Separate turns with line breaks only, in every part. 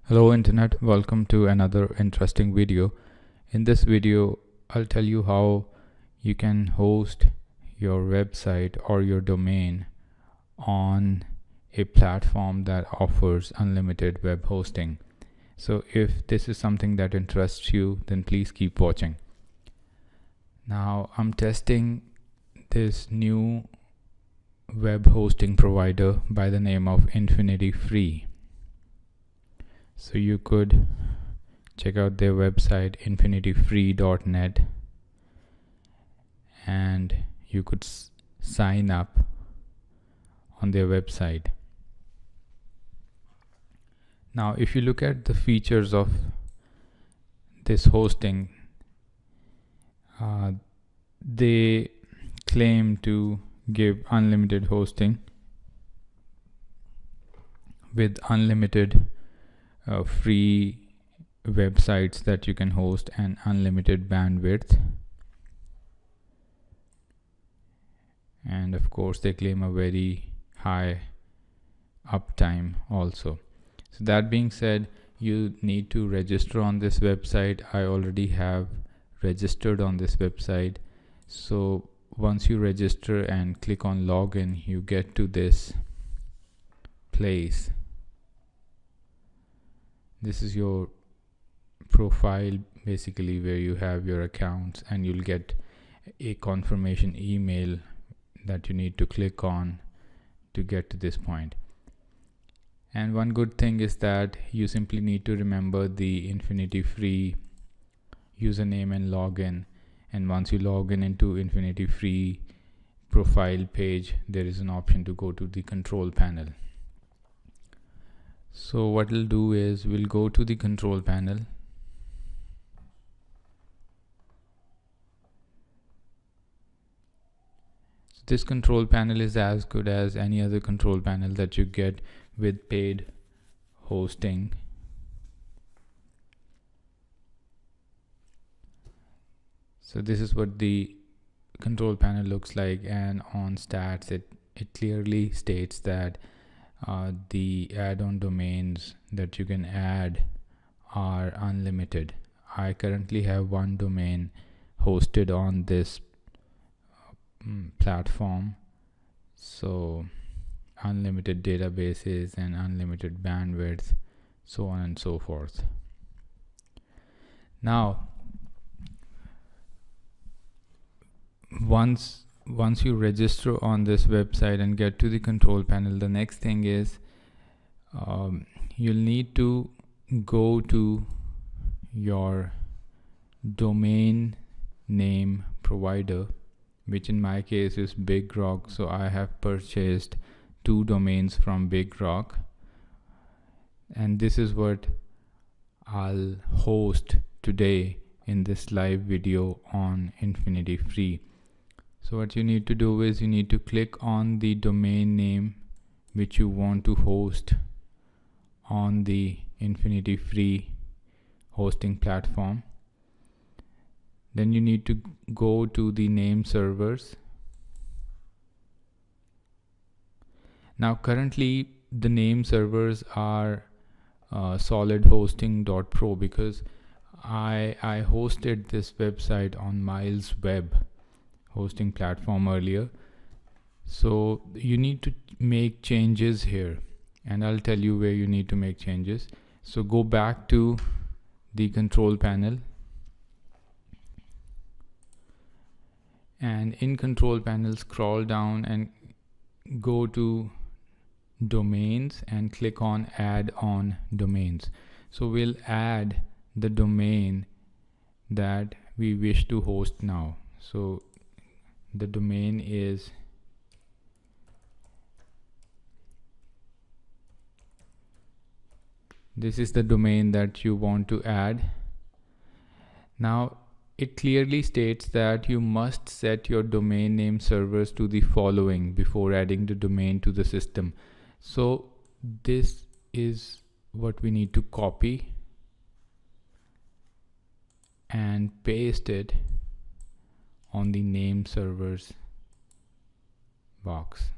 Hello Internet, welcome to another interesting video. In this video, I'll tell you how you can host your website or your domain on a platform that offers unlimited web hosting. So if this is something that interests you, then please keep watching. Now I'm testing this new web hosting provider by the name of Infinitifree. So you could check out their website infinitifree.net and you could sign up on their website. Now if you look at the features of this hosting, they claim to give unlimited hosting with unlimited free websites that you can host and unlimited bandwidth, and of course they claim a very high uptime also. So that being said, you need to register on this website. I already have registered on this website. So once you register and click on login, you get to this place. This is your profile basically, where you have your accounts, and you'll get a confirmation email that you need to click on to get to this point. And one good thing is that you simply need to remember the Infinitifree username and login, and once you log in into Infinitifree profile page, there is an option to go to the control panel. So what we'll do is we'll go to the control panel. So this control panel is as good as any other control panel that you get with paid hosting. So this is what the control panel looks like, and on stats it clearly states that the add-on domains that you can add are unlimited. I currently have one domain hosted on this platform, so unlimited databases and unlimited bandwidth, so on and so forth. Now once you register on this website and get to the control panel, the next thing is you'll need to go to your domain name provider, which in my case is Big Rock. So I have purchased 2 domains from Big Rock, and this is what I'll host today in this live video on Infinitifree. So what you need to do is you need to click on the domain name which you want to host on the Infinitifree hosting platform. Then you need to go to the name servers. Now currently the name servers are solidhosting.pro, because I hosted this website on Miles Web hosting platform earlier. So you need to make changes here, and I'll tell you where you need to make changes. So go back to the control panel, and in control panel scroll down and go to domains and click on add on domains. So we'll add the domain that we wish to host now. So the domain is this is the domain that you want to add. Now it clearly states that you must set your domain name servers to the following before adding the domain to the system. So this is what we need to copy and paste it on the name servers box.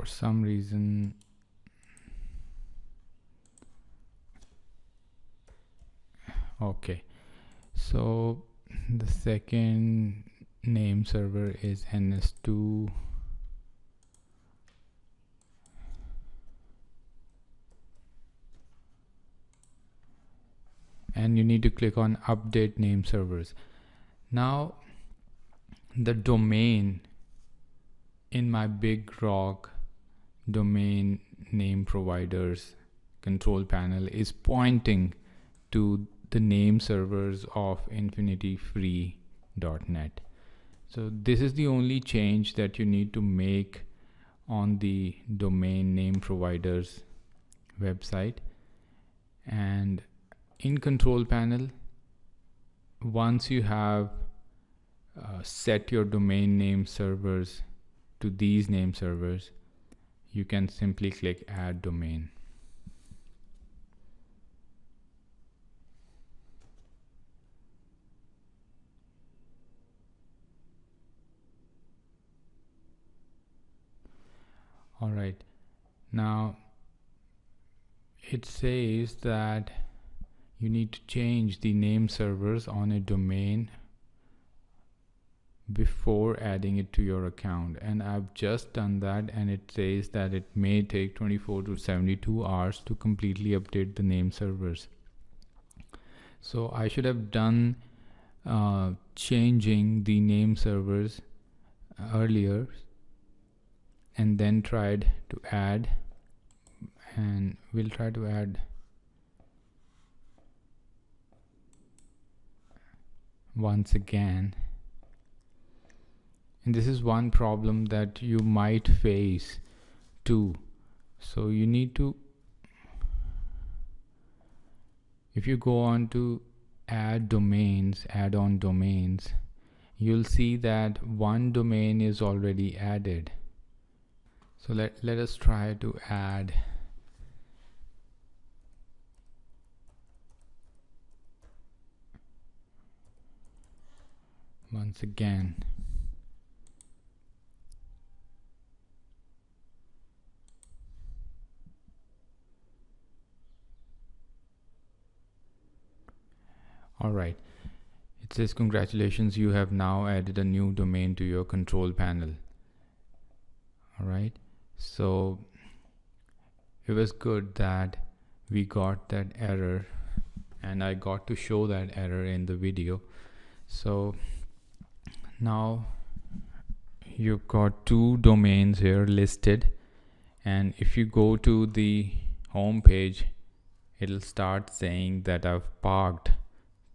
some reason okay, so the second name server is ns2 and you need to click on update name servers. Now the domain in my big rock domain name providers control panel is pointing to the name servers of infinityfree.net. So this is the only change that you need to make on the domain name providers website. And in control panel, once you have set your domain name servers to these name servers, you can simply click add domain. All right, now it says that you need to change the name servers on a domain before adding it to your account, and I've just done that, and it says that it may take 24 to 72 hours to completely update the name servers. So I should have done changing the name servers earlier and then tried to add, and we'll try to add once again. And this is one problem that you might face too. So you need to, if you go on to add domains, add on domains, you'll see that one domain is already added. So let us try to add once again. All right, it says congratulations, you have now added a new domain to your control panel. All right, so it was good that we got that error, and I got to show that error in the video. So now you've got two domains here listed, and if you go to the home page, it'll start saying that I've parked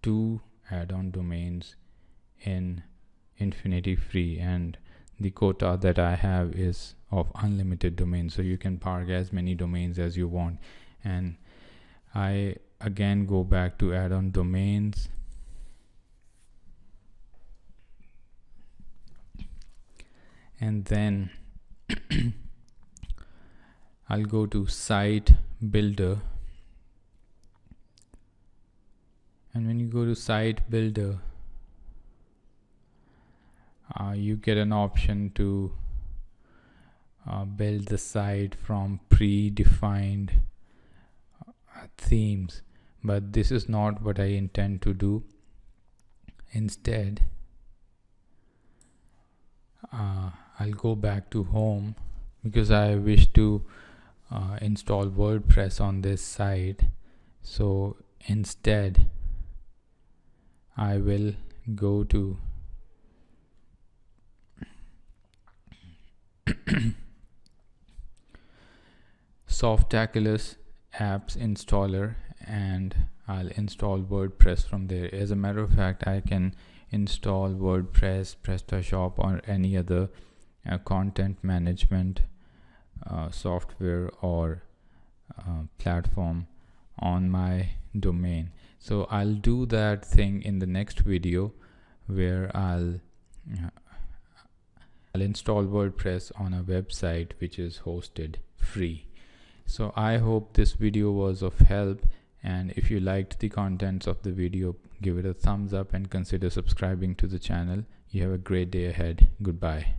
two add-on domains in Infinityfree, and the quota that I have is of unlimited domains, so you can park as many domains as you want. And I again go back to add-on domains, and then I'll go to site builder, and when you go to site builder, you get an option to build the site from predefined themes, but this is not what I intend to do. Instead, I'll go back to home because I wish to install WordPress on this site. So instead, I will go to Softaculous apps installer, and I'll install WordPress from there. As a matter of fact, I can install WordPress, PrestaShop, or any other content management software or platform on my domain. So I'll do that thing in the next video, where I'll install WordPress on a website which is hosted free. So I hope this video was of help, and if you liked the contents of the video, give it a thumbs up and consider subscribing to the channel. You have a great day ahead. Goodbye.